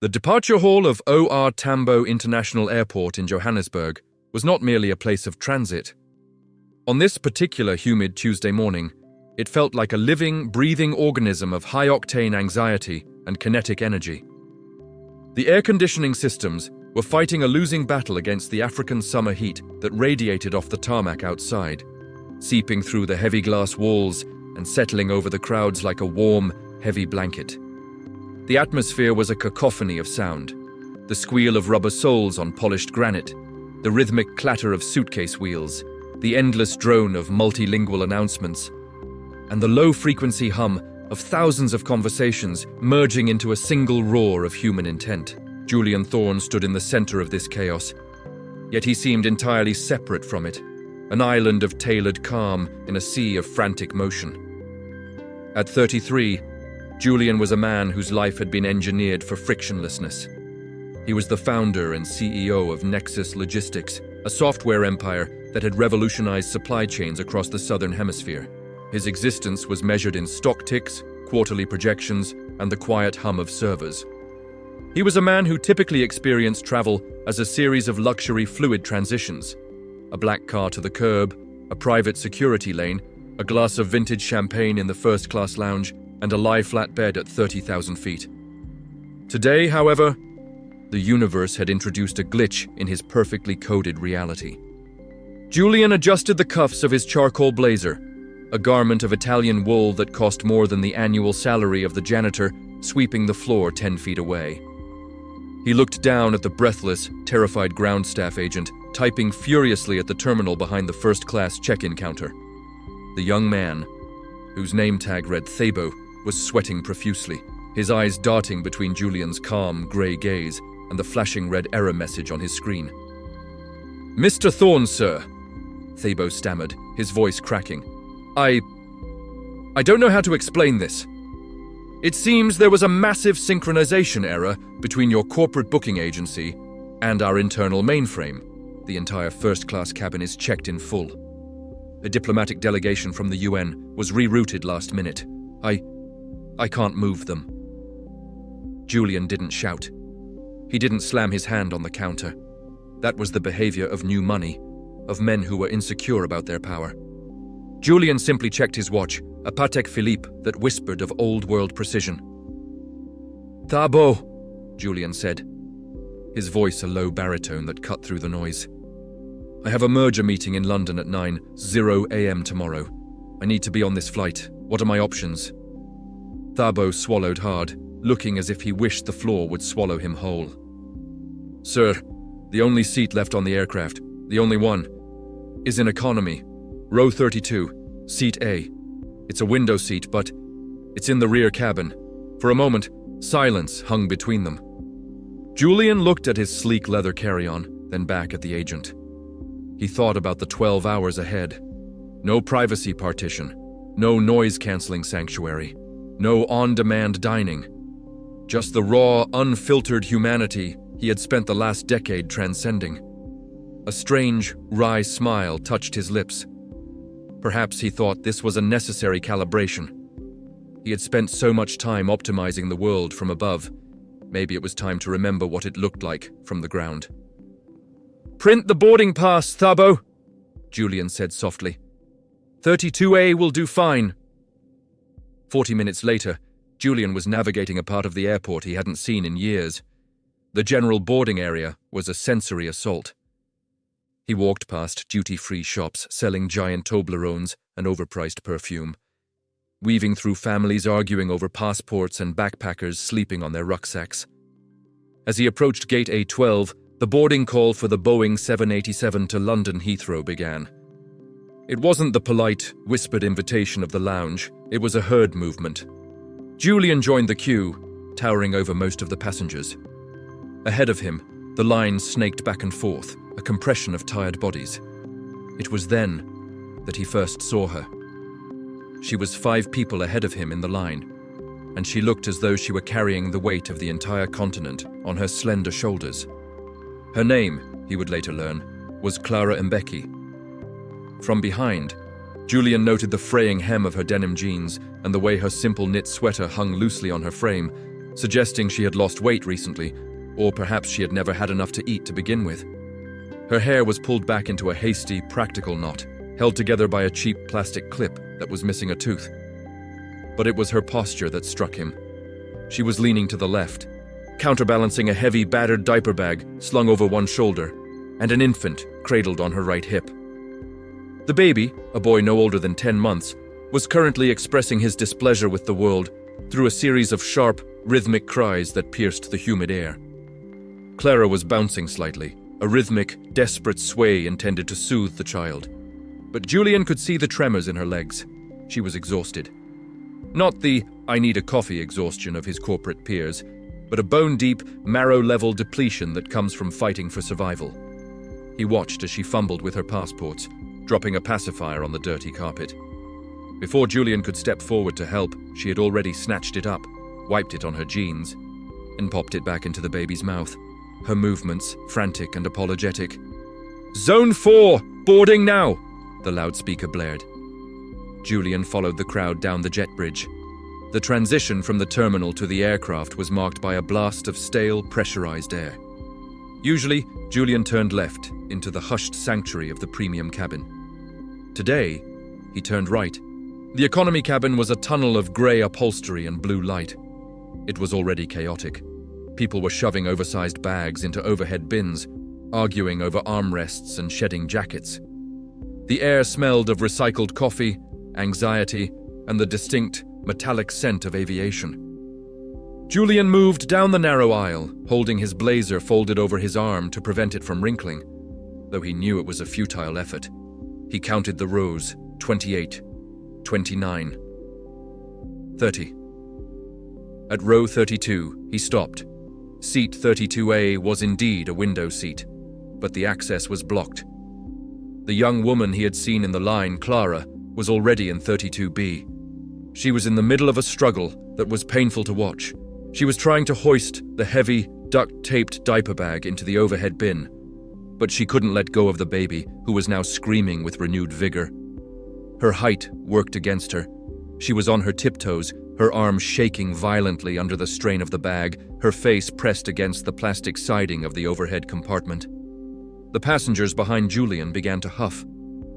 The departure hall of O.R. Tambo International Airport in Johannesburg was not merely a place of transit. On this particular humid Tuesday morning, it felt like a living, breathing organism of high-octane anxiety and kinetic energy. The air conditioning systems were fighting a losing battle against the African summer heat that radiated off the tarmac outside, seeping through the heavy glass walls and settling over the crowds like a warm, heavy blanket. The atmosphere was a cacophony of sound: the squeal of rubber soles on polished granite, the rhythmic clatter of suitcase wheels, the endless drone of multilingual announcements, and the low-frequency hum of thousands of conversations merging into a single roar of human intent. Julian Thorne stood in the center of this chaos, yet he seemed entirely separate from it, an island of tailored calm in a sea of frantic motion. At 33, Julian was a man whose life had been engineered for frictionlessness. He was the founder and CEO of Nexus Logistics, a software empire that had revolutionized supply chains across the southern hemisphere. His existence was measured in stock ticks, quarterly projections, and the quiet hum of servers. He was a man who typically experienced travel as a series of luxury fluid transitions: a black car to the curb, a private security lane, a glass of vintage champagne in the first-class lounge, and a lie-flat bed at 30,000 feet. Today, however, the universe had introduced a glitch in his perfectly coded reality. Julian adjusted the cuffs of his charcoal blazer, a garment of Italian wool that cost more than the annual salary of the janitor sweeping the floor 10 feet away. He looked down at the breathless, terrified ground staff agent, typing furiously at the terminal behind the first-class check-in counter. The young man, whose name tag read Thabo, was sweating profusely, his eyes darting between Julian's calm, grey gaze and the flashing red error message on his screen. "Mr. Thorne, sir," Thabo stammered, his voice cracking. I don't know how to explain this. It seems there was a massive synchronization error between your corporate booking agency and our internal mainframe. The entire first-class cabin is checked in full. A diplomatic delegation from the UN was rerouted last minute. I can't move them." Julian didn't shout. He didn't slam his hand on the counter. That was the behavior of new money, of men who were insecure about their power. Julian simply checked his watch, a Patek Philippe that whispered of old-world precision. "Thabo," Julian said, his voice a low baritone that cut through the noise. "I have a merger meeting in London at 9:00 a.m. tomorrow. I need to be on this flight. What are my options?" Thabo swallowed hard, looking as if he wished the floor would swallow him whole. "Sir, the only seat left on the aircraft, the only one, is in economy. Row 32, seat A. It's a window seat, but it's in the rear cabin." For a moment, silence hung between them. Julian looked at his sleek leather carry-on, then back at the agent. He thought about the 12 hours ahead. No privacy partition, no noise-canceling sanctuary, no on-demand dining. Just the raw, unfiltered humanity he had spent the last decade transcending. A strange, wry smile touched his lips. Perhaps he thought this was a necessary calibration. He had spent so much time optimizing the world from above. Maybe it was time to remember what it looked like from the ground. "Print the boarding pass, Thabo," Julian said softly. 32A will do fine." 40 minutes later, Julian was navigating a part of the airport he hadn't seen in years. The general boarding area was a sensory assault. He walked past duty-free shops selling giant Toblerones and overpriced perfume, weaving through families arguing over passports and backpackers sleeping on their rucksacks. As he approached Gate A12, the boarding call for the Boeing 787 to London Heathrow began. It wasn't the polite, whispered invitation of the lounge, it was a herd movement. Julian joined the queue, towering over most of the passengers. Ahead of him, the line snaked back and forth, a compression of tired bodies. It was then that he first saw her. She was 5 people ahead of him in the line, and she looked as though she were carrying the weight of the entire continent on her slender shoulders. Her name, he would later learn, was Clara Mbeki. From behind, Julian noted the fraying hem of her denim jeans and the way her simple knit sweater hung loosely on her frame, suggesting she had lost weight recently, or perhaps she had never had enough to eat to begin with. Her hair was pulled back into a hasty, practical knot, held together by a cheap plastic clip that was missing a tooth. But it was her posture that struck him. She was leaning to the left, counterbalancing a heavy, battered diaper bag slung over one shoulder, and an infant cradled on her right hip. The baby, a boy no older than 10 months, was currently expressing his displeasure with the world through a series of sharp, rhythmic cries that pierced the humid air. Clara was bouncing slightly, a rhythmic, desperate sway intended to soothe the child. But Julian could see the tremors in her legs. She was exhausted. Not the "I need a coffee" exhaustion of his corporate peers, but a bone-deep, marrow-level depletion that comes from fighting for survival. He watched as she fumbled with her passports, dropping a pacifier on the dirty carpet. Before Julian could step forward to help, she had already snatched it up, wiped it on her jeans, and popped it back into the baby's mouth, her movements frantic and apologetic. "Zone 4! Boarding now!" the loudspeaker blared. Julian followed the crowd down the jet bridge. The transition from the terminal to the aircraft was marked by a blast of stale, pressurized air. Usually, Julian turned left into the hushed sanctuary of the premium cabin. Today, he turned right. The economy cabin was a tunnel of grey upholstery and blue light. It was already chaotic. People were shoving oversized bags into overhead bins, arguing over armrests and shedding jackets. The air smelled of recycled coffee, anxiety, and the distinct, metallic scent of aviation. Julian moved down the narrow aisle, holding his blazer folded over his arm to prevent it from wrinkling, though he knew it was a futile effort. He counted the rows: 28, 29, 30. At row 32, he stopped. Seat 32A was indeed a window seat, but the access was blocked. The young woman he had seen in the line, Clara, was already in 32B. She was in the middle of a struggle that was painful to watch. She was trying to hoist the heavy, duct-taped diaper bag into the overhead bin, but she couldn't let go of the baby, who was now screaming with renewed vigor. Her height worked against her. She was on her tiptoes, her arms shaking violently under the strain of the bag, her face pressed against the plastic siding of the overhead compartment. The passengers behind Julian began to huff.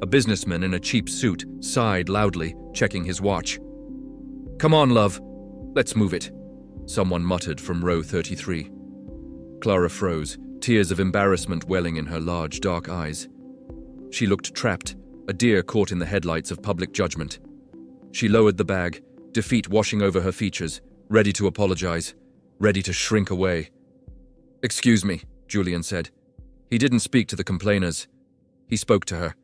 A businessman in a cheap suit sighed loudly, checking his watch. "Come on, love. Let's move it," someone muttered from row 33. Clara froze, tears of embarrassment welling in her large, dark eyes. She looked trapped, a deer caught in the headlights of public judgment. She lowered the bag, defeat washing over her features, ready to apologize, ready to shrink away. "Excuse me," Julian said. He didn't speak to the complainers. He spoke to her.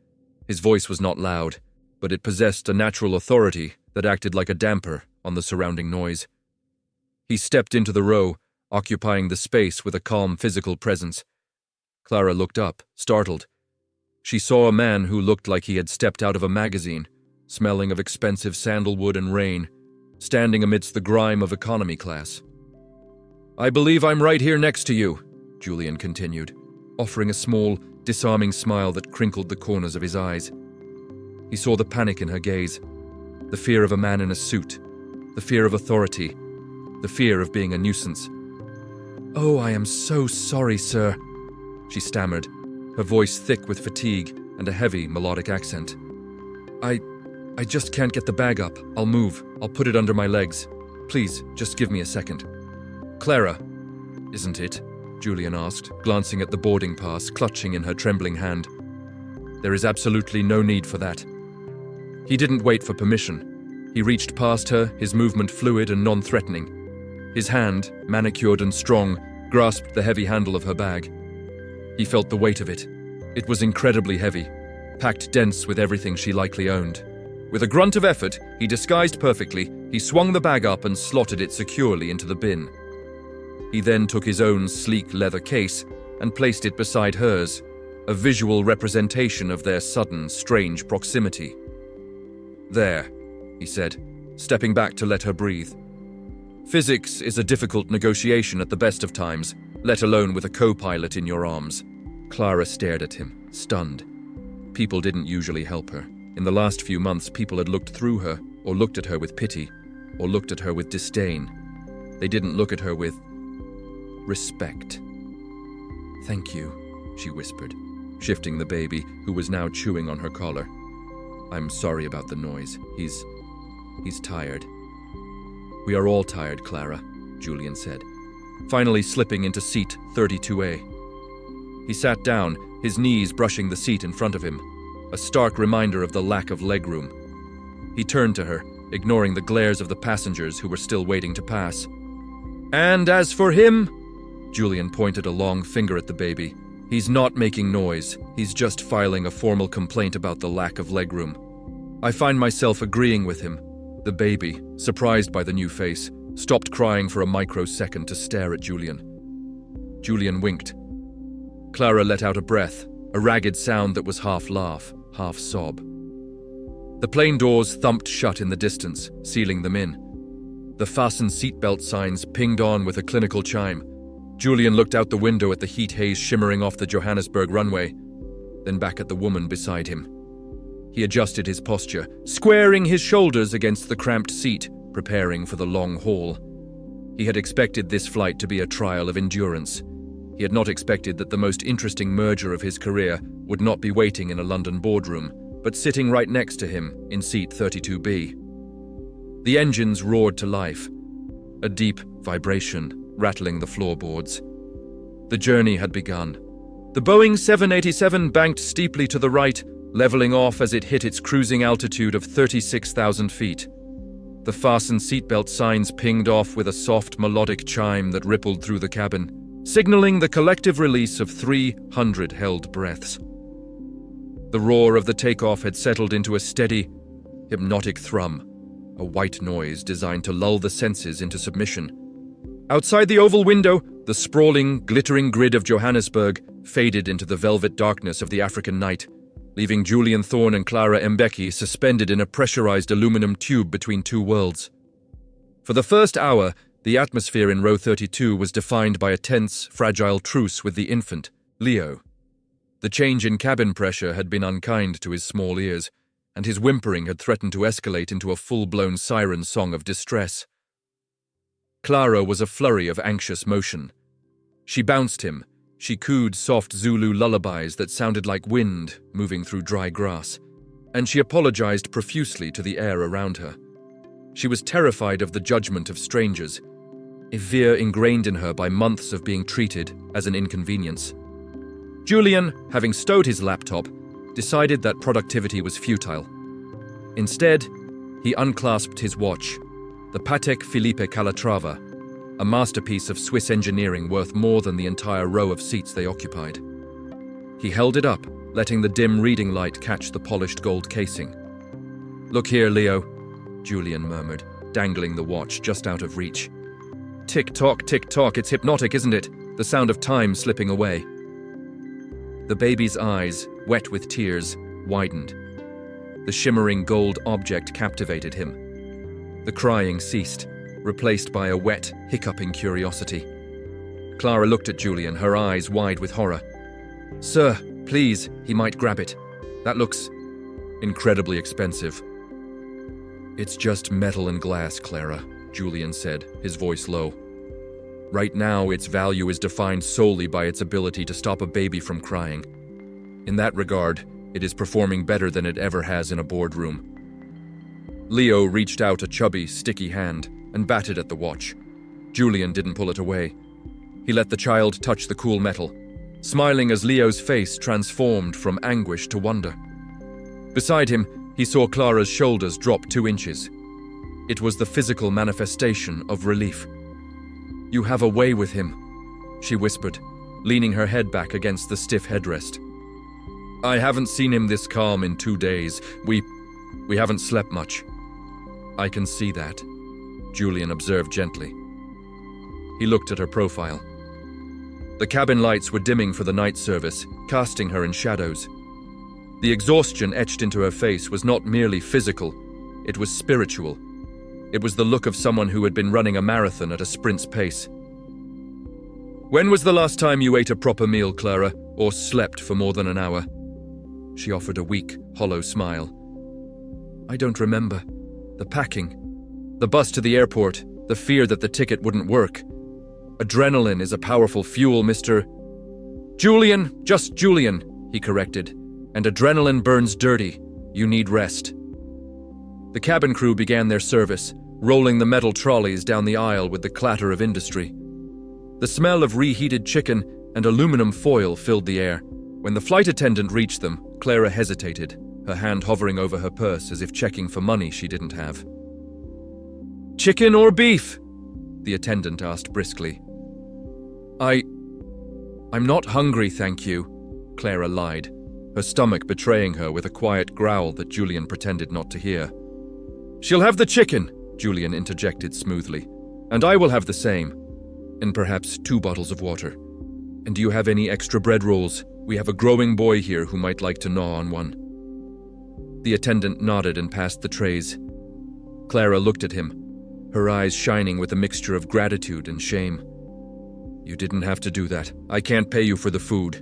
His voice was not loud, but it possessed a natural authority that acted like a damper on the surrounding noise. He stepped into the row, occupying the space with a calm physical presence. Clara looked up, startled. She saw a man who looked like he had stepped out of a magazine, smelling of expensive sandalwood and rain, standing amidst the grime of economy class. "I believe I'm right here next to you," Julian continued, offering a small, disarming smile that crinkled the corners of his eyes. He saw the panic in her gaze, the fear of a man in a suit, the fear of authority, the fear of being a nuisance. "Oh, I am so sorry, sir," she stammered, her voice thick with fatigue and a heavy, melodic accent. I just can't get the bag up. I'll move. I'll put it under my legs. Please, just give me a second." "Clara, isn't it?" Julian asked, glancing at the boarding pass clutching in her trembling hand. "There is absolutely no need for that." He didn't wait for permission. He reached past her, his movement fluid and non-threatening. His hand, manicured and strong, grasped the heavy handle of her bag. He felt the weight of it. It was incredibly heavy, packed dense with everything she likely owned. With a grunt of effort, he disguised perfectly, he swung the bag up and slotted it securely into the bin. He then took his own sleek leather case and placed it beside hers, a visual representation of their sudden, strange proximity. "There," he said, stepping back to let her breathe. "Physics is a difficult negotiation at the best of times, let alone with a co-pilot in your arms." Clara stared at him, stunned. People didn't usually help her. In the last few months, people had looked through her, or looked at her with pity, or looked at her with disdain. They didn't look at her with respect. "Thank you," she whispered, shifting the baby, who was now chewing on her collar. "I'm sorry about the noise. He's tired." "We are all tired, Clara," Julian said, finally slipping into seat 32A. He sat down, his knees brushing the seat in front of him, a stark reminder of the lack of legroom. He turned to her, ignoring the glares of the passengers who were still waiting to pass. "And as for him," Julian pointed a long finger at the baby, "he's not making noise. He's just filing a formal complaint about the lack of legroom." I find myself agreeing with him. The baby, surprised by the new face, stopped crying for a microsecond to stare at Julian. Julian winked. Clara let out a breath, a ragged sound that was half laugh, half sob. The plane doors thumped shut in the distance, sealing them in. The fasten seatbelt signs pinged on with a clinical chime. Julian looked out the window at the heat haze shimmering off the Johannesburg runway, then back at the woman beside him. He adjusted his posture, squaring his shoulders against the cramped seat, preparing for the long haul. He had expected this flight to be a trial of endurance. He had not expected that the most interesting merger of his career would not be waiting in a London boardroom, but sitting right next to him in seat 32B. The engines roared to life, a deep vibration rattling the floorboards. The journey had begun. The Boeing 787 banked steeply to the right, leveling off as it hit its cruising altitude of 36,000 feet. The fasten seatbelt signs pinged off with a soft melodic chime that rippled through the cabin, signaling the collective release of 300 held breaths. The roar of the takeoff had settled into a steady, hypnotic thrum, a white noise designed to lull the senses into submission. Outside the oval window, the sprawling, glittering grid of Johannesburg faded into the velvet darkness of the African night, leaving Julian Thorne and Clara Mbeki suspended in a pressurized aluminum tube between two worlds. For the first hour, the atmosphere in row 32 was defined by a tense, fragile truce with the infant, Leo. The change in cabin pressure had been unkind to his small ears, and his whimpering had threatened to escalate into a full-blown siren song of distress. Clara was a flurry of anxious motion. She bounced him. She cooed soft Zulu lullabies that sounded like wind moving through dry grass, and she apologized profusely to the air around her. She was terrified of the judgment of strangers, a fear ingrained in her by months of being treated as an inconvenience. Julian, having stowed his laptop, decided that productivity was futile. Instead, he unclasped his watch, the Patek Philippe Calatrava, a masterpiece of Swiss engineering worth more than the entire row of seats they occupied. He held it up, letting the dim reading light catch the polished gold casing. "Look here, Leo," Julian murmured, dangling the watch just out of reach. "Tick-tock, tick-tock, it's hypnotic, isn't it? The sound of time slipping away." The baby's eyes, wet with tears, widened. The shimmering gold object captivated him. The crying ceased, replaced by a wet, hiccuping curiosity. Clara looked at Julian, her eyes wide with horror. "Sir, please," he might grab it. "That looks incredibly expensive." "It's just metal and glass, Clara," Julian said, his voice low. "Right now, its value is defined solely by its ability to stop a baby from crying. In that regard, it is performing better than it ever has in a boardroom." Leo reached out a chubby, sticky hand and batted at the watch. Julian didn't pull it away. He let the child touch the cool metal, smiling as Leo's face transformed from anguish to wonder. Beside him, he saw Clara's shoulders drop 2 inches. It was the physical manifestation of relief. "You have a way with him," she whispered, leaning her head back against the stiff headrest. "I haven't seen him this calm in 2 days. We haven't slept much." "I can see that," Julian observed gently. He looked at her profile. The cabin lights were dimming for the night service, casting her in shadows. The exhaustion etched into her face was not merely physical, it was spiritual. It was the look of someone who had been running a marathon at a sprint's pace. "When was the last time you ate a proper meal, Clara, or slept for more than an hour?" She offered a weak, hollow smile. "I don't remember. The packing. The bus to the airport. the fear that the ticket wouldn't work. Adrenaline is a powerful fuel, Mr. Julian, just Julian, he corrected. And adrenaline burns dirty. You need rest. The cabin crew began their service, rolling the metal trolleys down the aisle with the clatter of industry. The smell of reheated chicken and aluminum foil filled the air. When the flight attendant reached them, Clara hesitated, her hand hovering over her purse as if checking for money she didn't have. "Chicken or beef?" the attendant asked briskly. I'm not hungry, thank you," Clara lied, her stomach betraying her with a quiet growl that Julian pretended not to hear. "She'll have the chicken," Julian interjected smoothly, "and I will have the same, and perhaps 2 bottles of water. And do you have any extra bread rolls? We have a growing boy here who might like to gnaw on one." The attendant nodded and passed the trays. Clara looked at him, her eyes shining with a mixture of gratitude and shame. "You didn't have to do that. I can't pay you for the food."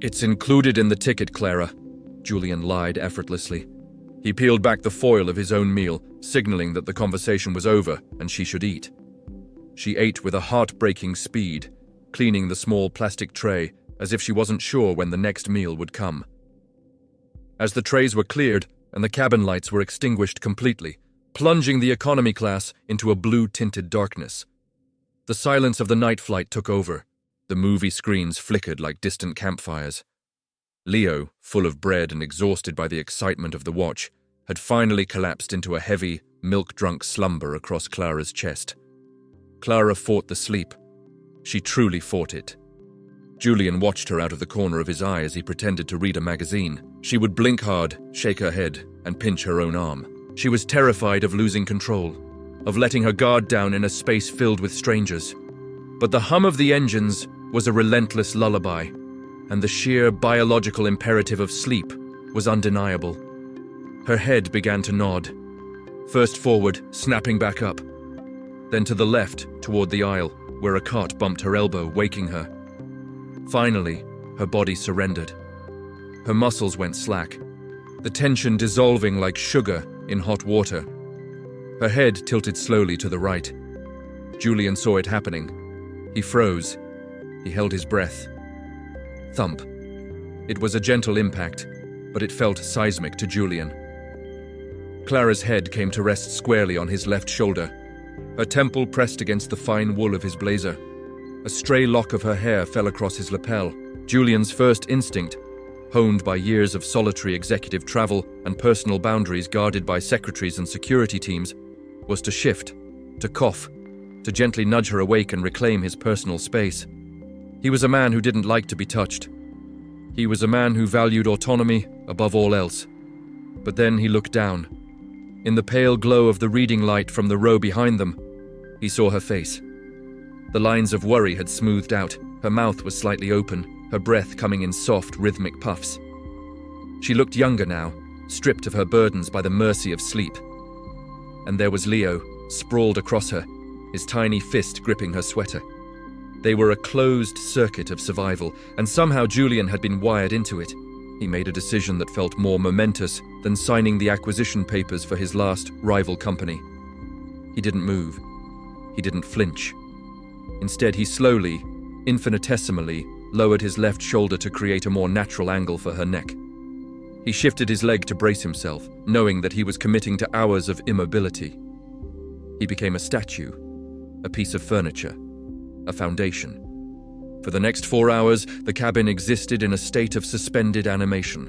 "It's included in the ticket, Clara," Julian lied effortlessly. He peeled back the foil of his own meal, signaling that the conversation was over and she should eat. She ate with a heart-breaking speed, cleaning the small plastic tray as if she wasn't sure when the next meal would come. As the trays were cleared and the cabin lights were extinguished completely, plunging the economy class into a blue-tinted darkness, the silence of the night flight took over. The movie screens flickered like distant campfires. Leo, full of bread and exhausted by the excitement of the watch, had finally collapsed into a heavy, milk-drunk slumber across Clara's chest. Clara fought the sleep. She truly fought it. Julian watched her out of the corner of his eye as he pretended to read a magazine. She would blink hard, shake her head, and pinch her own arm. She was terrified of losing control, of letting her guard down in a space filled with strangers. But the hum of the engines was a relentless lullaby, and the sheer biological imperative of sleep was undeniable. Her head began to nod, first forward, snapping back up, then to the left, toward the aisle, where a cart bumped her elbow, waking her. Finally, her body surrendered. Her muscles went slack, the tension dissolving like sugar in hot water. Her head tilted slowly to the right. Julian saw it happening. He froze. He held his breath. Thump. It was a gentle impact, but it felt seismic to Julian. Clara's head came to rest squarely on his left shoulder, her temple pressed against the fine wool of his blazer. A stray lock of her hair fell across his lapel. Julian's first instinct, honed by years of solitary executive travel and personal boundaries guarded by secretaries and security teams, was to shift, to cough, to gently nudge her awake and reclaim his personal space. He was a man who didn't like to be touched. He was a man who valued autonomy above all else. But then he looked down. In the pale glow of the reading light from the row behind them, he saw her face. The lines of worry had smoothed out, her mouth was slightly open, her breath coming in soft, rhythmic puffs. She looked younger now, stripped of her burdens by the mercy of sleep. And there was Leo, sprawled across her, his tiny fist gripping her sweater. They were a closed circuit of survival, and somehow Julian had been wired into it. He made a decision that felt more momentous than signing the acquisition papers for his last rival company. He didn't move. He didn't flinch. Instead, he slowly, infinitesimally, lowered his left shoulder to create a more natural angle for her neck. He shifted his leg to brace himself, knowing that he was committing to hours of immobility. He became a statue, a piece of furniture, a foundation. For the next 4 hours, the cabin existed in a state of suspended animation.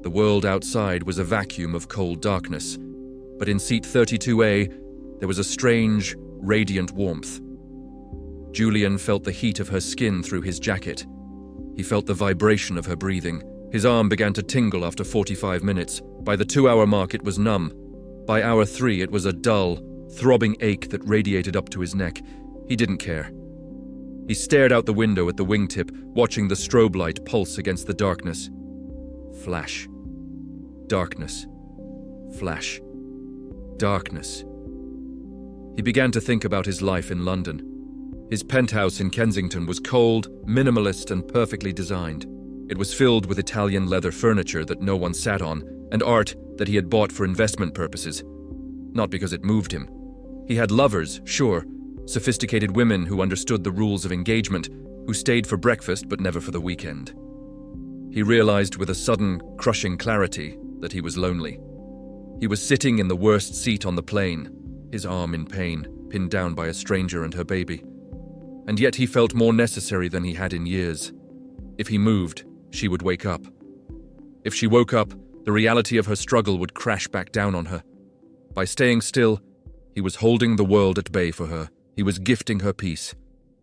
The world outside was a vacuum of cold darkness, but in seat 32A, there was a strange, radiant warmth. Julian felt the heat of her skin through his jacket. He felt the vibration of her breathing. His arm began to tingle after 45 minutes. By the 2-hour mark, it was numb. By hour 3, it was a dull, throbbing ache that radiated up to his neck. He didn't care. He stared out the window at the wingtip, watching the strobe light pulse against the darkness. Flash. Darkness. Flash. Darkness. He began to think about his life in London. His penthouse in Kensington was cold, minimalist, and perfectly designed. It was filled with Italian leather furniture that no one sat on, and art that he had bought for investment purposes. Not because it moved him. He had lovers, sure, sophisticated women who understood the rules of engagement, who stayed for breakfast but never for the weekend. He realized with a sudden, crushing clarity that he was lonely. He was sitting in the worst seat on the plane, his arm in pain, pinned down by a stranger and her baby. And yet he felt more necessary than he had in years. If he moved, she would wake up. If she woke up, the reality of her struggle would crash back down on her. By staying still, he was holding the world at bay for her. He was gifting her peace.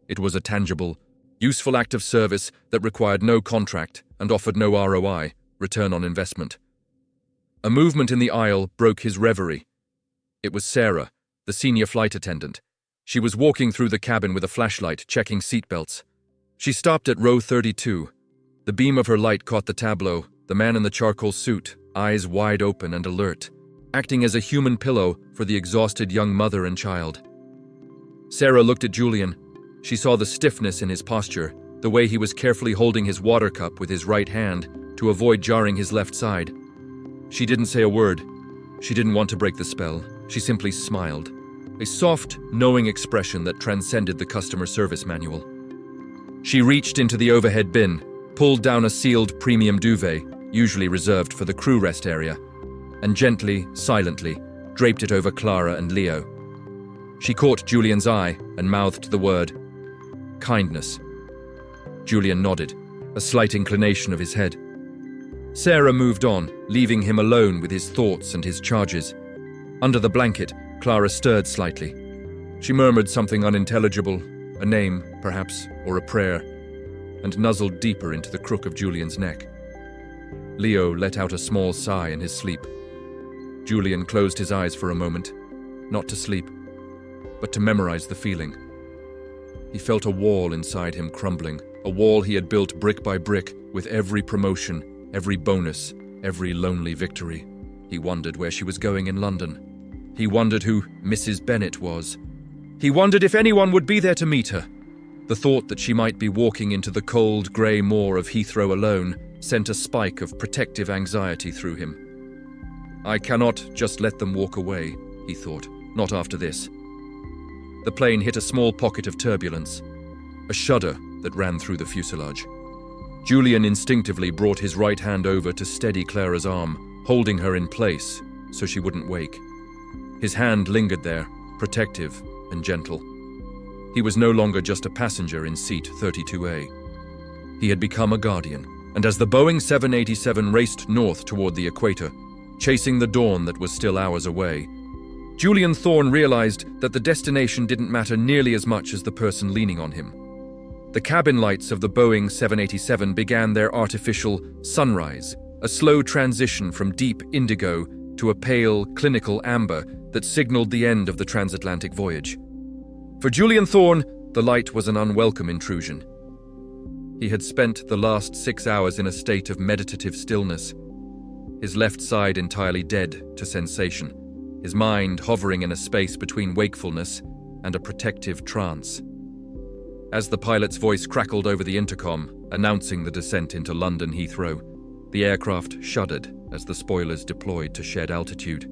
It was a tangible, useful act of service that required no contract and offered no ROI, return on investment. A movement in the aisle broke his reverie. It was Sarah, the senior flight attendant. She was walking through the cabin with a flashlight, checking seatbelts. She stopped at row 32. The beam of her light caught the tableau, the man in the charcoal suit, eyes wide open and alert, acting as a human pillow for the exhausted young mother and child. Sarah looked at Julian. She saw the stiffness in his posture, the way he was carefully holding his water cup with his right hand to avoid jarring his left side. She didn't say a word. She didn't want to break the spell. She simply smiled, a soft, knowing expression that transcended the customer service manual. She reached into the overhead bin, pulled down a sealed premium duvet, usually reserved for the crew rest area, and gently, silently, draped it over Clara and Leo. She caught Julian's eye and mouthed the word, kindness. Julian nodded, a slight inclination of his head. Sarah moved on, leaving him alone with his thoughts and his charges. Under the blanket, Clara stirred slightly. She murmured something unintelligible, a name, perhaps, or a prayer, and nuzzled deeper into the crook of Julian's neck. Leo let out a small sigh in his sleep. Julian closed his eyes for a moment, not to sleep, but to memorize the feeling. He felt a wall inside him crumbling, a wall he had built brick by brick with every promotion, every bonus, every lonely victory. He wondered where she was going in London. He wondered who Mrs. Bennet was. He wondered if anyone would be there to meet her. The thought that she might be walking into the cold, grey moor of Heathrow alone sent a spike of protective anxiety through him. I cannot just let them walk away, he thought, not after this. The plane hit a small pocket of turbulence, a shudder that ran through the fuselage. Julian instinctively brought his right hand over to steady Clara's arm, holding her in place so she wouldn't wake. His hand lingered there, protective and gentle. He was no longer just a passenger in seat 32A. He had become a guardian, and as the Boeing 787 raced north toward the equator, chasing the dawn that was still hours away, Julian Thorne realized that the destination didn't matter nearly as much as the person leaning on him. The cabin lights of the Boeing 787 began their artificial sunrise, a slow transition from deep indigo to a pale, clinical amber that signaled the end of the transatlantic voyage. For Julian Thorne, the light was an unwelcome intrusion. He had spent the last 6 hours in a state of meditative stillness, his left side entirely dead to sensation, his mind hovering in a space between wakefulness and a protective trance. As the pilot's voice crackled over the intercom, announcing the descent into London Heathrow, the aircraft shuddered as the spoilers deployed to shed altitude.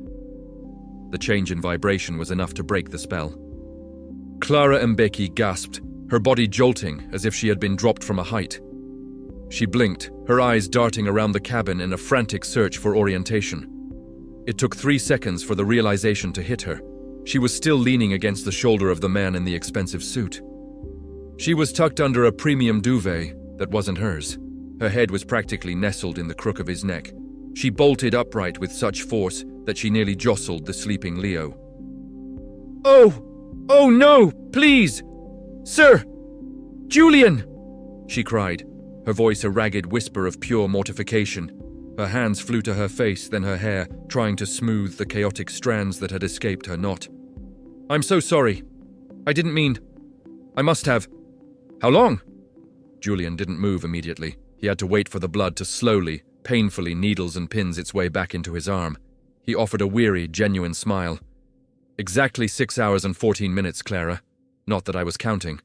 The change in vibration was enough to break the spell. Clara Mbeki gasped, her body jolting as if she had been dropped from a height. She blinked, her eyes darting around the cabin in a frantic search for orientation. It took 3 seconds for the realization to hit her. She was still leaning against the shoulder of the man in the expensive suit. She was tucked under a premium duvet that wasn't hers. Her head was practically nestled in the crook of his neck. She bolted upright with such force that she nearly jostled the sleeping Leo. "Oh! Oh no! Please! Sir! Julian!" she cried, her voice a ragged whisper of pure mortification. Her hands flew to her face, then her hair, trying to smooth the chaotic strands that had escaped her knot. "I'm so sorry. I didn't mean. I must have. How long?" Julian didn't move immediately. He had to wait for the blood to slowly, painfully needles and pins its way back into his arm. He offered a weary, genuine smile. "Exactly 6 hours and 14 minutes, Clara. Not that I was counting."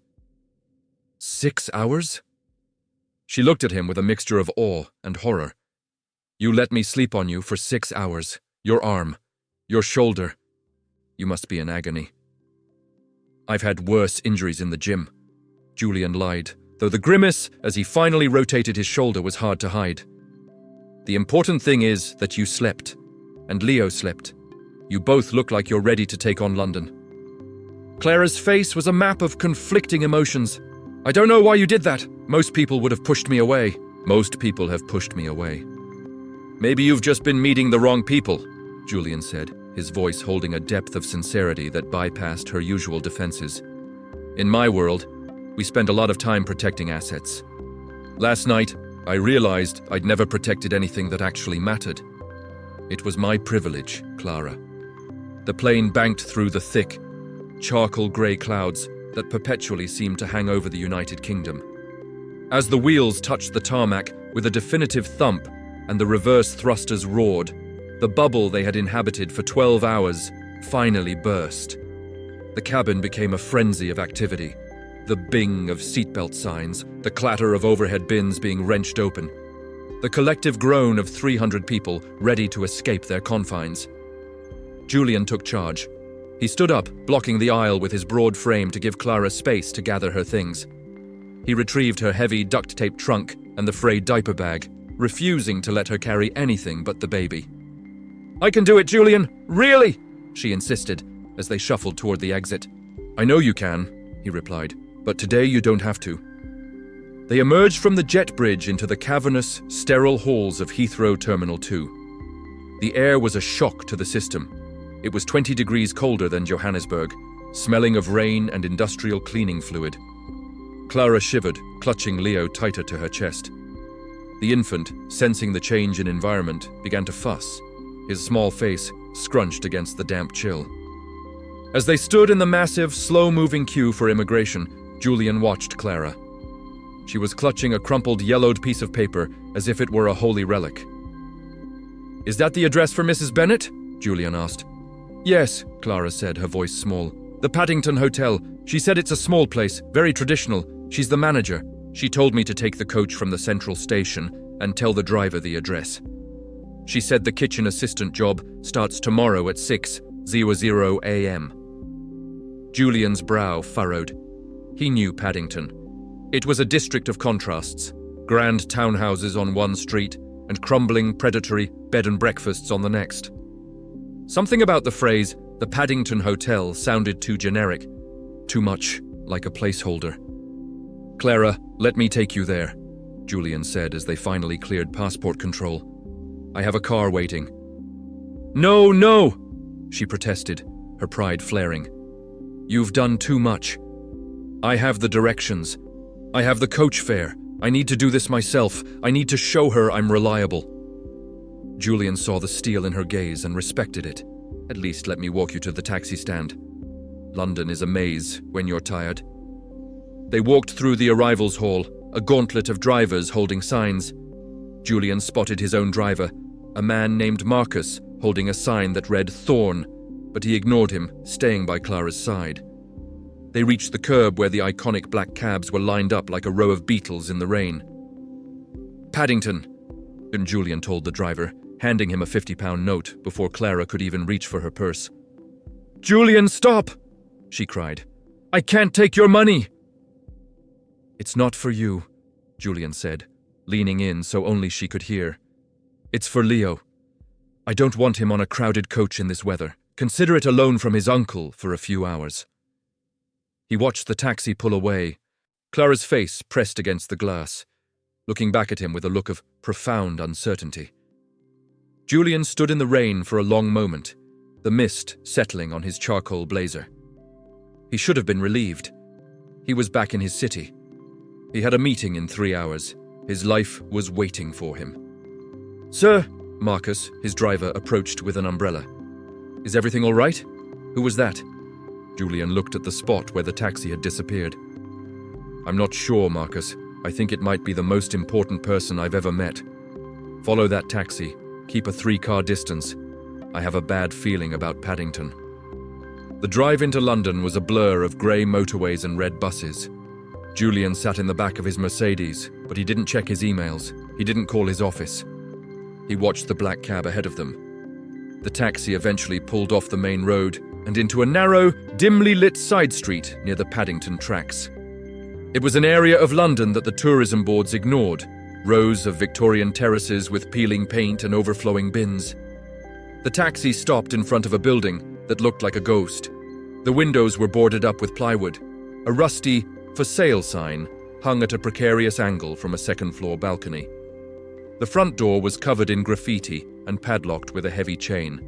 6 hours? She looked at him with a mixture of awe and horror. "You let me sleep on you for 6 hours. Your arm. Your shoulder. You must be in agony." I've had worse injuries in the gym. Julian lied, though the grimace as he finally rotated his shoulder was hard to hide. The important thing is that you slept, and Leo slept. You both look like you're ready to take on London. Clara's face was a map of conflicting emotions. I don't know why you did that. Most people would have pushed me away. Most people have pushed me away. Maybe you've just been meeting the wrong people, Julian said, his voice holding a depth of sincerity that bypassed her usual defenses. In my world, we spend a lot of time protecting assets. Last night, I realized I'd never protected anything that actually mattered. It was my privilege, Clara. The plane banked through the thick, charcoal grey clouds that perpetually seemed to hang over the United Kingdom. As the wheels touched the tarmac with a definitive thump and the reverse thrusters roared, the bubble they had inhabited for 12 hours finally burst. The cabin became a frenzy of activity. The bing of seatbelt signs, the clatter of overhead bins being wrenched open, the collective groan of 300 people ready to escape their confines. Julian took charge. He stood up, blocking the aisle with his broad frame to give Clara space to gather her things. He retrieved her heavy duct-tape trunk and the frayed diaper bag, refusing to let her carry anything but the baby. "I can do it, Julian! Really?" she insisted as they shuffled toward the exit. "I know you can," he replied, "but today you don't have to." They emerged from the jet bridge into the cavernous, sterile halls of Heathrow Terminal 2. The air was a shock to the system. It was 20 degrees colder than Johannesburg, smelling of rain and industrial cleaning fluid. Clara shivered, clutching Leo tighter to her chest. The infant, sensing the change in environment, began to fuss, his small face scrunched against the damp chill. As they stood in the massive, slow-moving queue for immigration, Julian watched Clara. She was clutching a crumpled, yellowed piece of paper as if it were a holy relic. "Is that the address for Mrs. Bennett?" Julian asked. "Yes," Clara said, her voice small. "The Paddington Hotel. She said it's a small place, very traditional. She's the manager. She told me to take the coach from the central station and tell the driver the address. She said the kitchen assistant job starts tomorrow at 6:00 a.m. Julian's brow furrowed. He knew Paddington. It was a district of contrasts, grand townhouses on one street and crumbling, predatory bed and breakfasts on the next. Something about the phrase, the Paddington Hotel, sounded too generic, too much like a placeholder. "Clara, let me take you there," Julian said as they finally cleared passport control. "I have a car waiting." "No, no!" she protested, her pride flaring. "You've done too much. I have the directions. I have the coach fare. I need to do this myself. I need to show her I'm reliable." Julian saw the steel in her gaze and respected it. "At least let me walk you to the taxi stand. London is a maze when you're tired." They walked through the arrivals hall, a gauntlet of drivers holding signs. Julian spotted his own driver, a man named Marcus, holding a sign that read Thorn, but he ignored him, staying by Clara's side. They reached the curb where the iconic black cabs were lined up like a row of beetles in the rain. "Paddington," and Julian told the driver, handing him a £50 note before Clara could even reach for her purse. "Julian, stop!" she cried. "I can't take your money!" "It's not for you," Julian said, leaning in so only she could hear. "It's for Leo. I don't want him on a crowded coach in this weather. Consider it a loan from his uncle for a few hours." He watched the taxi pull away, Clara's face pressed against the glass, looking back at him with a look of profound uncertainty. Julian stood in the rain for a long moment, the mist settling on his charcoal blazer. He should have been relieved. He was back in his city. He had a meeting in 3 hours. His life was waiting for him. "Sir," Marcus, his driver, approached with an umbrella. "Is everything all right? Who was that?" Julian looked at the spot where the taxi had disappeared. "I'm not sure, Marcus. I think it might be the most important person I've ever met. Follow that taxi. Keep a 3-car distance. I have a bad feeling about Paddington." The drive into London was a blur of grey motorways and red buses. Julian sat in the back of his Mercedes, but he didn't check his emails. He didn't call his office. He watched the black cab ahead of them. The taxi eventually pulled off the main road, and into a narrow, dimly lit side street near the Paddington tracks. It was an area of London that the tourism boards ignored, rows of Victorian terraces with peeling paint and overflowing bins. The taxi stopped in front of a building that looked like a ghost. The windows were boarded up with plywood. A rusty "for sale" sign hung at a precarious angle from a second-floor balcony. The front door was covered in graffiti and padlocked with a heavy chain.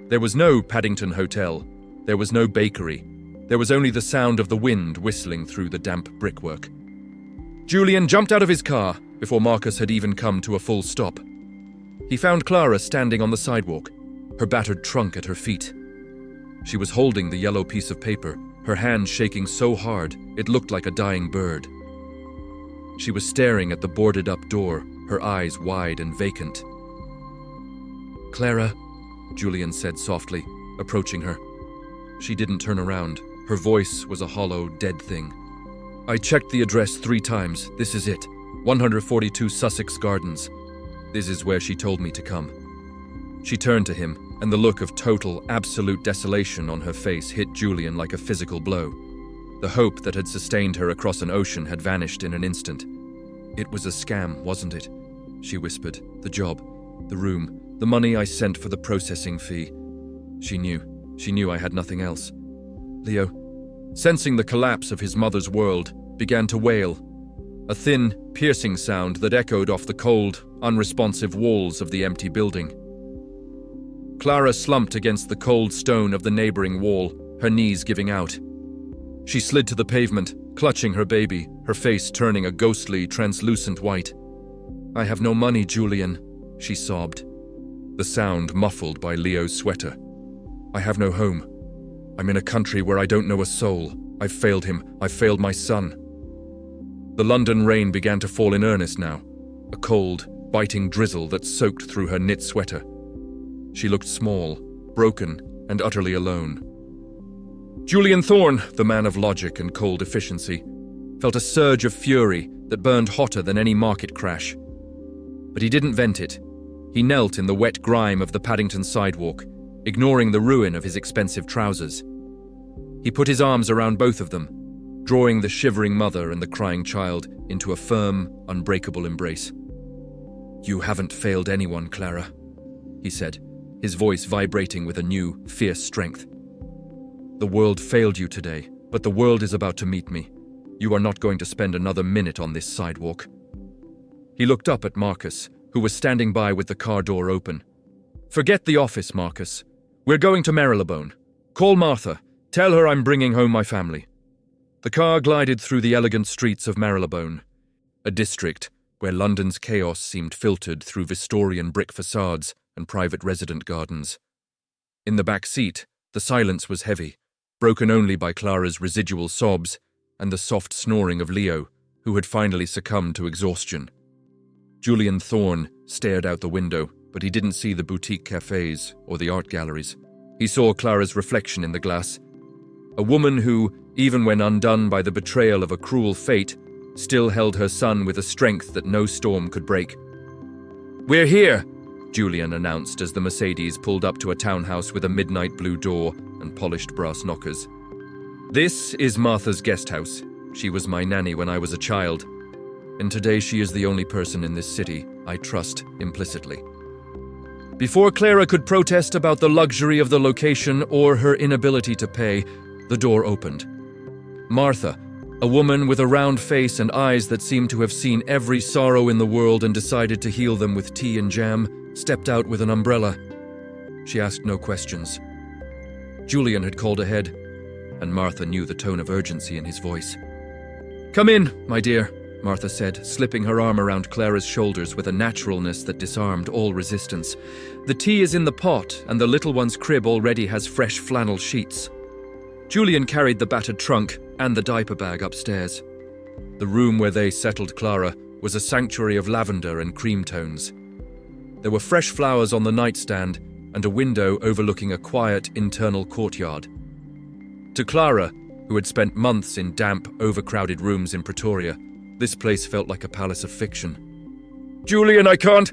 There was no Paddington Hotel. There was no bakery. There was only the sound of the wind whistling through the damp brickwork. Julian jumped out of his car before Marcus had even come to a full stop. He found Clara standing on the sidewalk, her battered trunk at her feet. She was holding the yellow piece of paper, her hand shaking so hard it looked like a dying bird. She was staring at the boarded-up door, her eyes wide and vacant. "Clara," Julian said softly, approaching her. She didn't turn around. Her voice was a hollow, dead thing. "I checked the address 3 times. This is it. 142 Sussex Gardens. This is where she told me to come." She turned to him, and the look of total, absolute desolation on her face hit Julian like a physical blow. The hope that had sustained her across an ocean had vanished in an instant. "It was a scam, wasn't it?" she whispered. "The job, the room, the money I sent for the processing fee." She knew I had nothing else. Leo, sensing the collapse of his mother's world, began to wail. A thin, piercing sound that echoed off the cold, unresponsive walls of the empty building. Clara slumped against the cold stone of the neighboring wall, her knees giving out. She slid to the pavement, clutching her baby, her face turning a ghostly, translucent white. "I have no money, Julian," she sobbed, the sound muffled by Leo's sweater. "I have no home. I'm in a country where I don't know a soul. I've failed him. I've failed my son." The London rain began to fall in earnest now, a cold, biting drizzle that soaked through her knit sweater. She looked small, broken, and utterly alone. Julian Thorne, the man of logic and cold efficiency, felt a surge of fury that burned hotter than any market crash. But he didn't vent it. He knelt in the wet grime of the Paddington sidewalk, ignoring the ruin of his expensive trousers. He put his arms around both of them, drawing the shivering mother and the crying child into a firm, unbreakable embrace. "You haven't failed anyone, Clara," he said, his voice vibrating with a new, fierce strength. "The world failed you today, but the world is about to meet me. You are not going to spend another minute on this sidewalk." He looked up at Marcus, who was standing by with the car door open. "Forget the office, Marcus. We're going to Marylebone. Call Martha. Tell her I'm bringing home my family." The car glided through the elegant streets of Marylebone, a district where London's chaos seemed filtered through Victorian brick facades and private resident gardens. In the back seat, the silence was heavy, broken only by Clara's residual sobs and the soft snoring of Leo, who had finally succumbed to exhaustion. Julian Thorne stared out the window, but he didn't see the boutique cafes or the art galleries. He saw Clara's reflection in the glass, a woman who, even when undone by the betrayal of a cruel fate, still held her son with a strength that no storm could break. "We're here," Julian announced as the Mercedes pulled up to a townhouse with a midnight blue door and polished brass knockers. "This is Martha's guest house. She was my nanny when I was a child, and today she is the only person in this city I trust implicitly." Before Clara could protest about the luxury of the location or her inability to pay, the door opened. Martha, a woman with a round face and eyes that seemed to have seen every sorrow in the world and decided to heal them with tea and jam, stepped out with an umbrella. She asked no questions. Julian had called ahead, and Martha knew the tone of urgency in his voice. "Come in, my dear," Martha said, slipping her arm around Clara's shoulders with a naturalness that disarmed all resistance. "The tea is in the pot, and the little one's crib already has fresh flannel sheets." Julian carried the battered trunk and the diaper bag upstairs. The room where they settled Clara was a sanctuary of lavender and cream tones. There were fresh flowers on the nightstand and a window overlooking a quiet internal courtyard. To Clara, who had spent months in damp, overcrowded rooms in Pretoria, this place felt like a palace of fiction. "Julian, I can't,"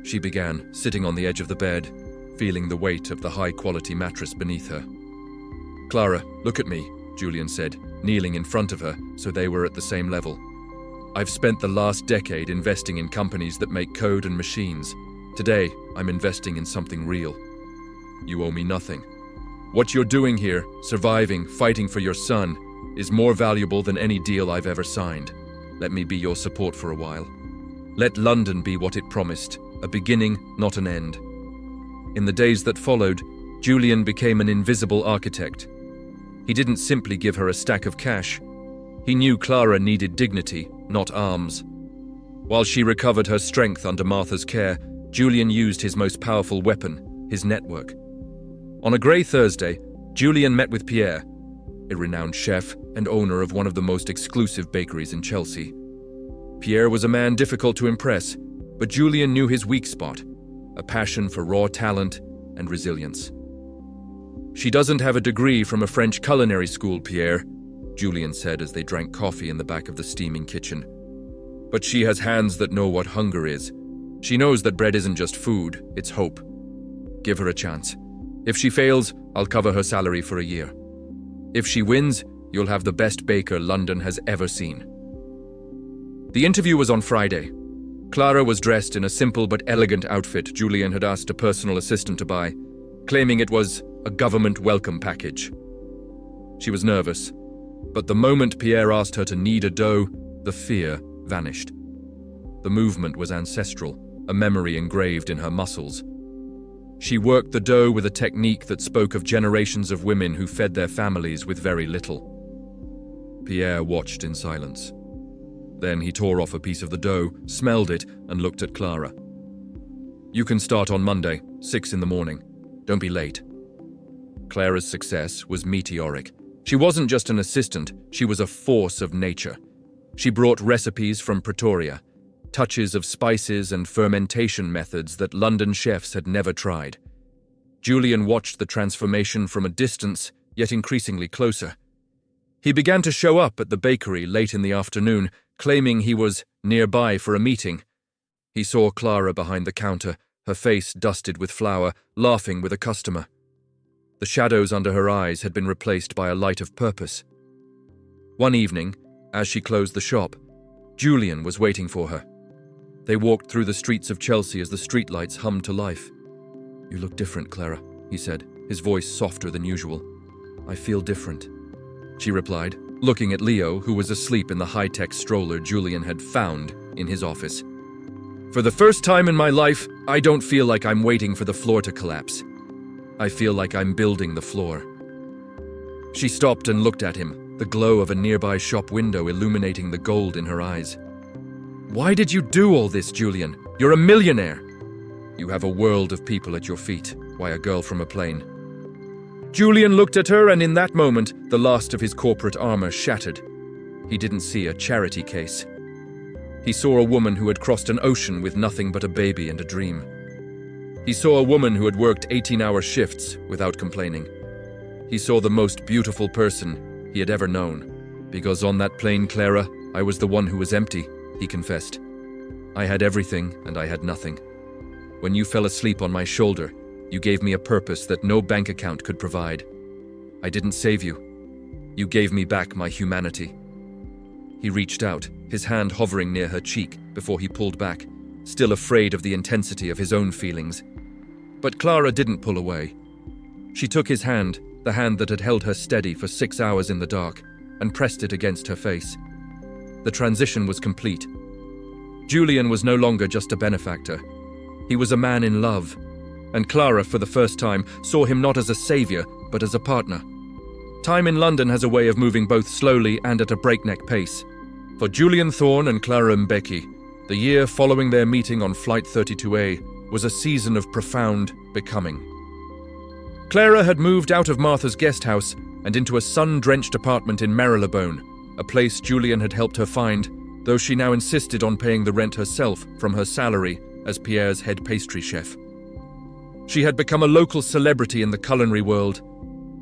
she began, sitting on the edge of the bed, feeling the weight of the high-quality mattress beneath her. Clara, look at me, Julian said, kneeling in front of her so they were at the same level. I've spent the last decade investing in companies that make code and machines. Today, I'm investing in something real. You owe me nothing. What you're doing here, surviving, fighting for your son, is more valuable than any deal I've ever signed. Let me be your support for a while. Let London be what it promised, a beginning, not an end. In the days that followed, Julian became an invisible architect. He didn't simply give her a stack of cash. He knew Clara needed dignity, not arms. While she recovered her strength under Martha's care, Julian used his most powerful weapon, his network. On a grey Thursday, Julian met with Pierre, a renowned chef and owner of one of the most exclusive bakeries in Chelsea. Pierre was a man difficult to impress, but Julian knew his weak spot, a passion for raw talent and resilience. She doesn't have a degree from a French culinary school, Pierre, Julian said as they drank coffee in the back of the steaming kitchen. But she has hands that know what hunger is. She knows that bread isn't just food, it's hope. Give her a chance. If she fails, I'll cover her salary for a year. If she wins, you'll have the best baker London has ever seen. The interview was on Friday. Clara was dressed in a simple but elegant outfit Julian had asked a personal assistant to buy, claiming it was a government welcome package. She was nervous, but the moment Pierre asked her to knead a dough, the fear vanished. The movement was ancestral, a memory engraved in her muscles. She worked the dough with a technique that spoke of generations of women who fed their families with very little. Pierre watched in silence. Then he tore off a piece of the dough, smelled it, and looked at Clara. You can start on Monday, 6 in the morning. Don't be late. Clara's success was meteoric. She wasn't just an assistant, she was a force of nature. She brought recipes from Pretoria, touches of spices and fermentation methods that London chefs had never tried. Julian watched the transformation from a distance, yet increasingly closer. He began to show up at the bakery late in the afternoon, claiming he was nearby for a meeting. He saw Clara behind the counter, her face dusted with flour, laughing with a customer. The shadows under her eyes had been replaced by a light of purpose. One evening, as she closed the shop, Julian was waiting for her. They walked through the streets of Chelsea as the streetlights hummed to life. You look different, Clara, he said, his voice softer than usual. I feel different, she replied, looking at Leo, who was asleep in the high-tech stroller Julian had found in his office. For the first time in my life, I don't feel like I'm waiting for the floor to collapse. I feel like I'm building the floor. She stopped and looked at him, the glow of a nearby shop window illuminating the gold in her eyes. Why did you do all this, Julian? You're a millionaire. You have a world of people at your feet. Why a girl from a plane? Julian looked at her, and in that moment, the last of his corporate armor shattered. He didn't see a charity case. He saw a woman who had crossed an ocean with nothing but a baby and a dream. He saw a woman who had worked 18-hour shifts without complaining. He saw the most beautiful person he had ever known. Because on that plane, Clara, I was the one who was empty, he confessed. I had everything and I had nothing. When you fell asleep on my shoulder, you gave me a purpose that no bank account could provide. I didn't save you. You gave me back my humanity. He reached out, his hand hovering near her cheek before he pulled back, still afraid of the intensity of his own feelings. But Clara didn't pull away. She took his hand, the hand that had held her steady for 6 hours in the dark, and pressed it against her face. The transition was complete. Julian was no longer just a benefactor. He was a man in love, and Clara, for the first time, saw him not as a savior, but as a partner. Time in London has a way of moving both slowly and at a breakneck pace. For Julian Thorne and Clara Mbeki, the year following their meeting on Flight 32A was a season of profound becoming. Clara had moved out of Martha's guest house and into a sun-drenched apartment in Marylebone, a place Julian had helped her find, though she now insisted on paying the rent herself from her salary as Pierre's head pastry chef. She had become a local celebrity in the culinary world,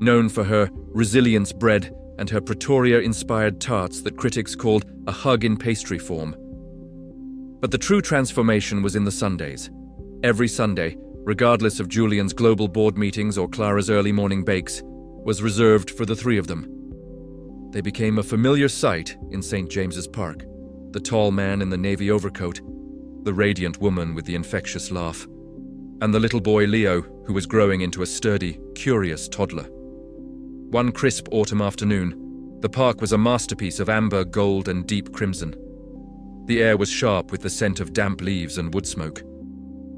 known for her resilience bread and her Pretoria-inspired tarts that critics called a hug in pastry form. But the true transformation was in the Sundays. Every Sunday, regardless of Julian's global board meetings or Clara's early morning bakes, was reserved for the three of them. They became a familiar sight in St. James's Park. The tall man in the navy overcoat, the radiant woman with the infectious laugh, and the little boy Leo, who was growing into a sturdy, curious toddler. One crisp autumn afternoon, the park was a masterpiece of amber, gold, and deep crimson. The air was sharp with the scent of damp leaves and wood smoke.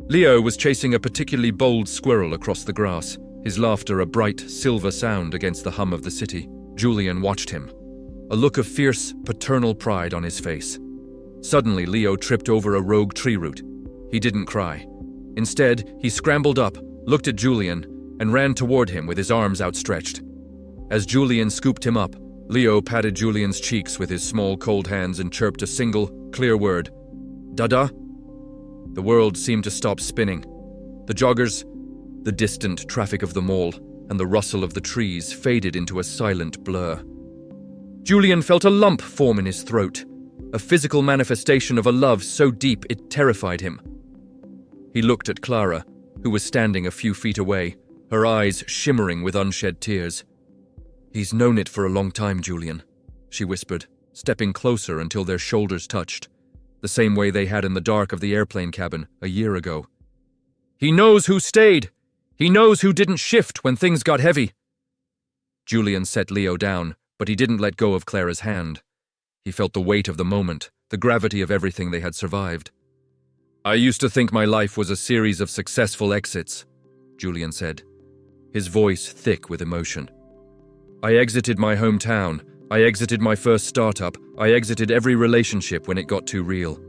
Leo was chasing a particularly bold squirrel across the grass, his laughter a bright, silver sound against the hum of the city. Julian watched him, a look of fierce, paternal pride on his face. Suddenly, Leo tripped over a rogue tree root. He didn't cry. Instead, he scrambled up, looked at Julian, and ran toward him with his arms outstretched. As Julian scooped him up, Leo patted Julian's cheeks with his small, cold hands and chirped a single, clear word. "Dada?" The world seemed to stop spinning. The joggers, the distant traffic of the mall, and the rustle of the trees faded into a silent blur. Julian felt a lump form in his throat, a physical manifestation of a love so deep it terrified him. He looked at Clara, who was standing a few feet away, her eyes shimmering with unshed tears. "He's known it for a long time, Julian," she whispered, stepping closer until their shoulders touched, the same way they had in the dark of the airplane cabin a year ago. "He knows who stayed! He knows who didn't shift when things got heavy!" Julian set Leo down, but he didn't let go of Clara's hand. He felt the weight of the moment, the gravity of everything they had survived. "I used to think my life was a series of successful exits," Julian said, his voice thick with emotion. "I exited my hometown, I exited my first startup, I exited every relationship when it got too real.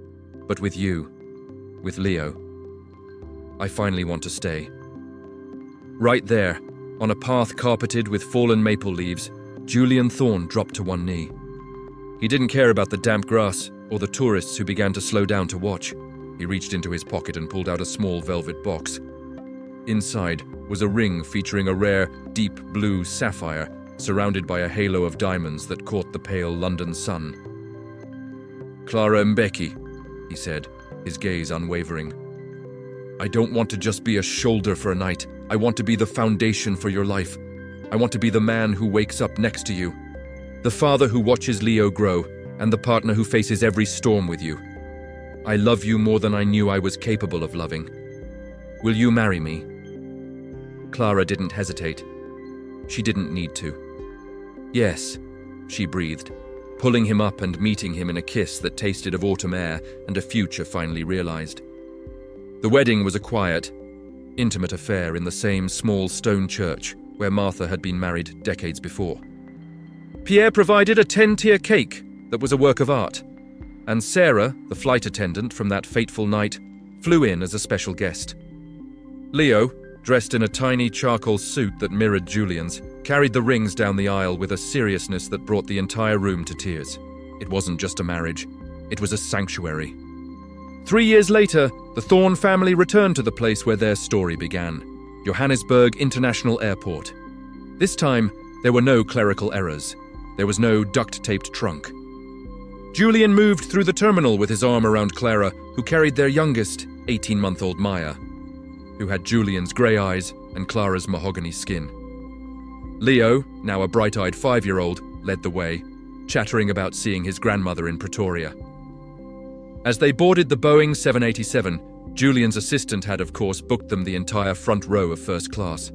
But with you, with Leo, I finally want to stay." Right there, on a path carpeted with fallen maple leaves, Julian Thorne dropped to one knee. He didn't care about the damp grass or the tourists who began to slow down to watch. He reached into his pocket and pulled out a small velvet box. Inside was a ring featuring a rare, deep blue sapphire surrounded by a halo of diamonds that caught the pale London sun. "Clara Mbeki," he said, his gaze unwavering. "I don't want to just be a shoulder for a night. I want to be the foundation for your life. I want to be the man who wakes up next to you, the father who watches Leo grow, and the partner who faces every storm with you. I love you more than I knew I was capable of loving. Will you marry me?" Clara didn't hesitate. She didn't need to. "Yes," she breathed, pulling him up and meeting him in a kiss that tasted of autumn air and a future finally realized. The wedding was a quiet, intimate affair in the same small stone church where Martha had been married decades before. Pierre provided a 10-tier cake that was a work of art, and Sarah, the flight attendant from that fateful night, flew in as a special guest. Leo, dressed in a tiny charcoal suit that mirrored Julian's, carried the rings down the aisle with a seriousness that brought the entire room to tears. It wasn't just a marriage, it was a sanctuary. 3 years later, the Thorne family returned to the place where their story began, Johannesburg International Airport. This time, there were no clerical errors. There was no duct-taped trunk. Julian moved through the terminal with his arm around Clara, who carried their youngest, 18-month-old Maya, who had Julian's grey eyes and Clara's mahogany skin. Leo, now a bright-eyed 5-year-old, led the way, chattering about seeing his grandmother in Pretoria. As they boarded the Boeing 787, Julian's assistant had, of course, booked them the entire front row of first class.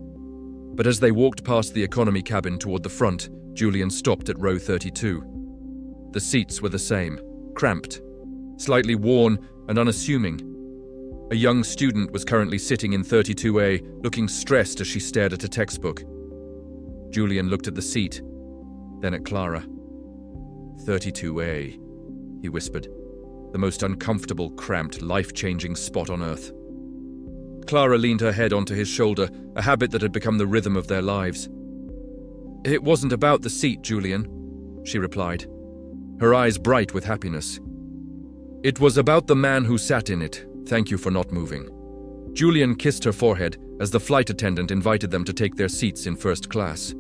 But as they walked past the economy cabin toward the front, Julian stopped at row 32. The seats were the same, cramped, slightly worn and unassuming. A young student was currently sitting in 32A, looking stressed as she stared at a textbook. Julian looked at the seat, then at Clara. 32A, he whispered, the most uncomfortable, cramped, life-changing spot on earth. Clara leaned her head onto his shoulder, a habit that had become the rhythm of their lives. "It wasn't about the seat, Julian," she replied, her eyes bright with happiness. "It was about the man who sat in it. Thank you for not moving." Julian kissed her forehead as the flight attendant invited them to take their seats in first class.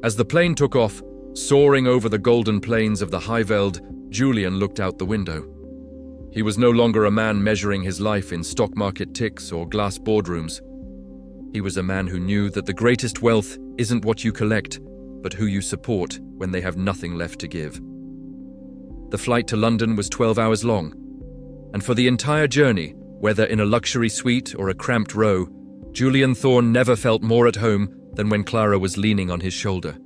As the plane took off, soaring over the golden plains of the Highveld, Julian looked out the window. He was no longer a man measuring his life in stock market ticks or glass boardrooms. He was a man who knew that the greatest wealth isn't what you collect, but who you support when they have nothing left to give. The flight to London was 12 hours long, and for the entire journey, whether in a luxury suite or a cramped row, Julian Thorne never felt more at home than when Clara was leaning on his shoulder.